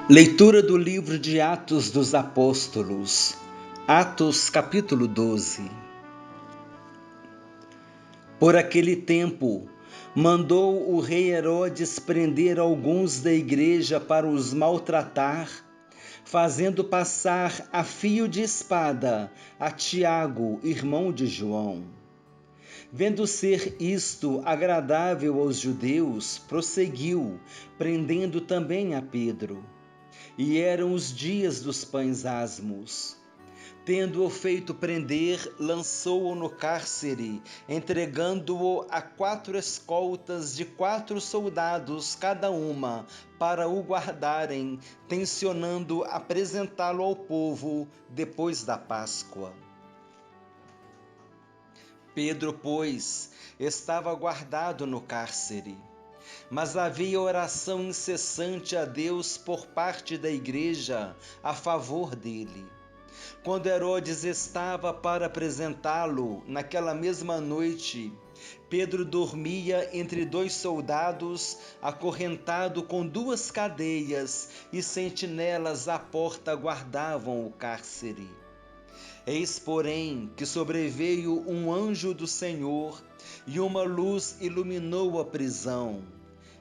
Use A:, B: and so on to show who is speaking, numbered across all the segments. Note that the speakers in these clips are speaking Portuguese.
A: Leitura do livro de Atos dos Apóstolos, Atos capítulo 12. Por aquele tempo, mandou o rei Herodes prender alguns da igreja para os maltratar, fazendo passar a fio de espada a Tiago, irmão de João. Vendo ser isto agradável aos judeus, prosseguiu, prendendo também a Pedro. E eram os dias dos pães asmos. Tendo-o feito prender, lançou-o no cárcere, entregando-o a 4 escoltas de 4 soldados cada uma, para o guardarem, tencionando apresentá-lo ao povo depois da Páscoa. Pedro, pois, estava guardado no cárcere. Mas havia oração incessante a Deus por parte da igreja a favor dele. Quando Herodes estava para apresentá-lo, naquela mesma noite, Pedro dormia entre 2 soldados, acorrentado com 2 cadeias, e sentinelas à porta guardavam o cárcere. Eis, porém, que sobreveio um anjo do Senhor, e uma luz iluminou a prisão.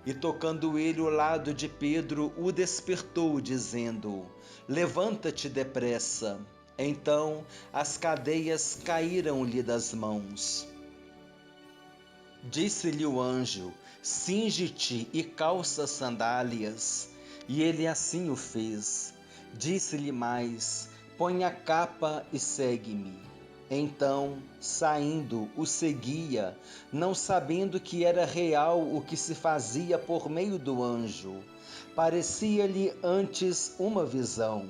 A: E tocando ele o lado de Pedro, o despertou, dizendo: Levanta-te depressa. Então as cadeias caíram-lhe das mãos. Disse-lhe o anjo: Cinge-te e calça sandálias. E ele assim o fez. Disse-lhe mais: Põe a capa e segue-me. Então, saindo, o seguia, não sabendo que era real o que se fazia por meio do anjo. Parecia-lhe antes uma visão.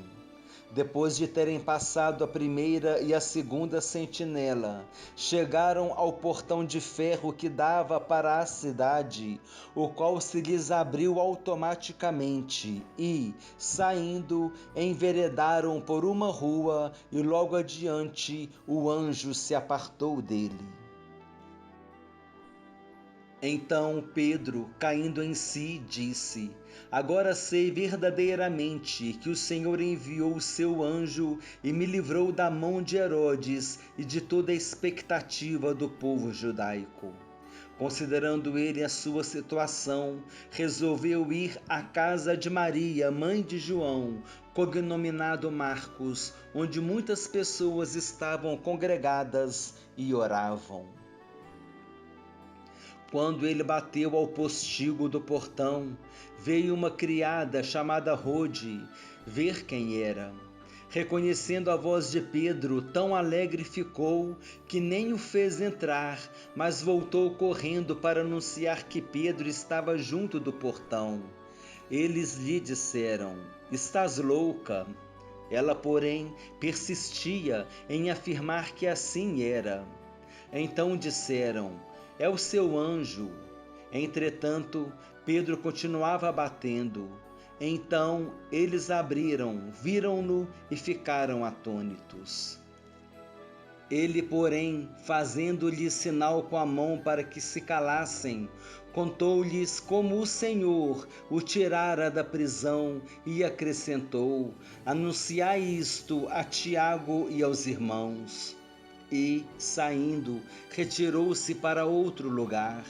A: Depois de terem passado a primeira e a segunda sentinela, chegaram ao portão de ferro que dava para a cidade, o qual se lhes abriu automaticamente e, saindo, enveredaram por uma rua e logo adiante o anjo se apartou dele. Então Pedro, caindo em si, disse: Agora sei verdadeiramente que o Senhor enviou o seu anjo e me livrou da mão de Herodes e de toda a expectativa do povo judaico. Considerando ele a sua situação, resolveu ir à casa de Maria, mãe de João, cognominado Marcos, onde muitas pessoas estavam congregadas e oravam. Quando ele bateu ao postigo do portão, veio uma criada chamada Rode ver quem era. Reconhecendo a voz de Pedro, tão alegre ficou que nem o fez entrar, mas voltou correndo para anunciar que Pedro estava junto do portão. Eles lhe disseram: Estás louca? Ela, porém, persistia em afirmar que assim era. Então disseram: É o seu anjo. Entretanto, Pedro continuava batendo. Então eles abriram, viram-no e ficaram atônitos. Ele, porém, fazendo-lhes sinal com a mão para que se calassem, contou-lhes como o Senhor o tirara da prisão e acrescentou: Anunciai isto a Tiago e aos irmãos. E, saindo, retirou-se para outro lugar.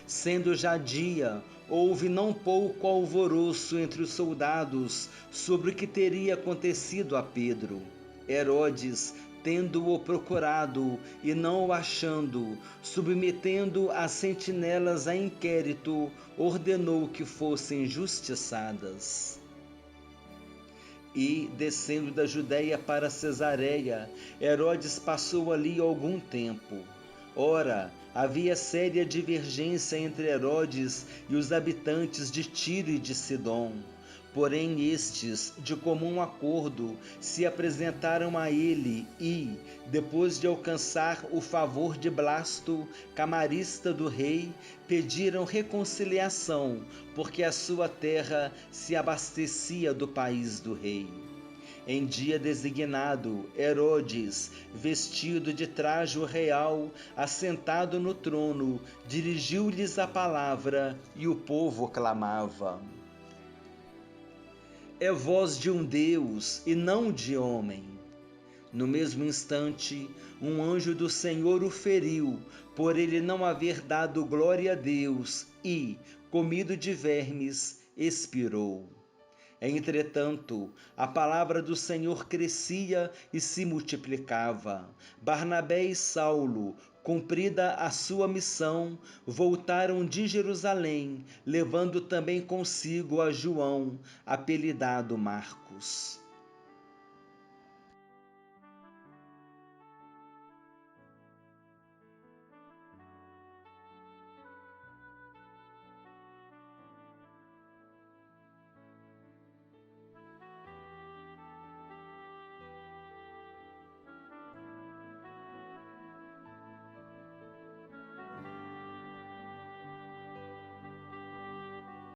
A: Sendo já dia, houve não pouco alvoroço entre os soldados sobre o que teria acontecido a Pedro. Herodes, tendo-o procurado e não o achando, submetendo as sentinelas a inquérito, ordenou que fossem justiçadas. E, descendo da Judéia para Cesareia, Herodes passou ali algum tempo. Ora, havia séria divergência entre Herodes e os habitantes de Tiro e de Sidom. Porém estes, de comum acordo, se apresentaram a ele e, depois de alcançar o favor de Blasto, camarista do rei, pediram reconciliação, porque a sua terra se abastecia do país do rei. Em dia designado, Herodes, vestido de trajo real, assentado no trono, dirigiu-lhes a palavra e o povo clamava. é voz de um Deus e não de homem. No mesmo instante, um anjo do Senhor o feriu, por ele não haver dado glória a Deus, e, comido de vermes, expirou. Entretanto, a palavra do Senhor crescia e se multiplicava. Barnabé e Saulo, cumprida a sua missão, voltaram de Jerusalém, levando também consigo a João, apelidado Marcos.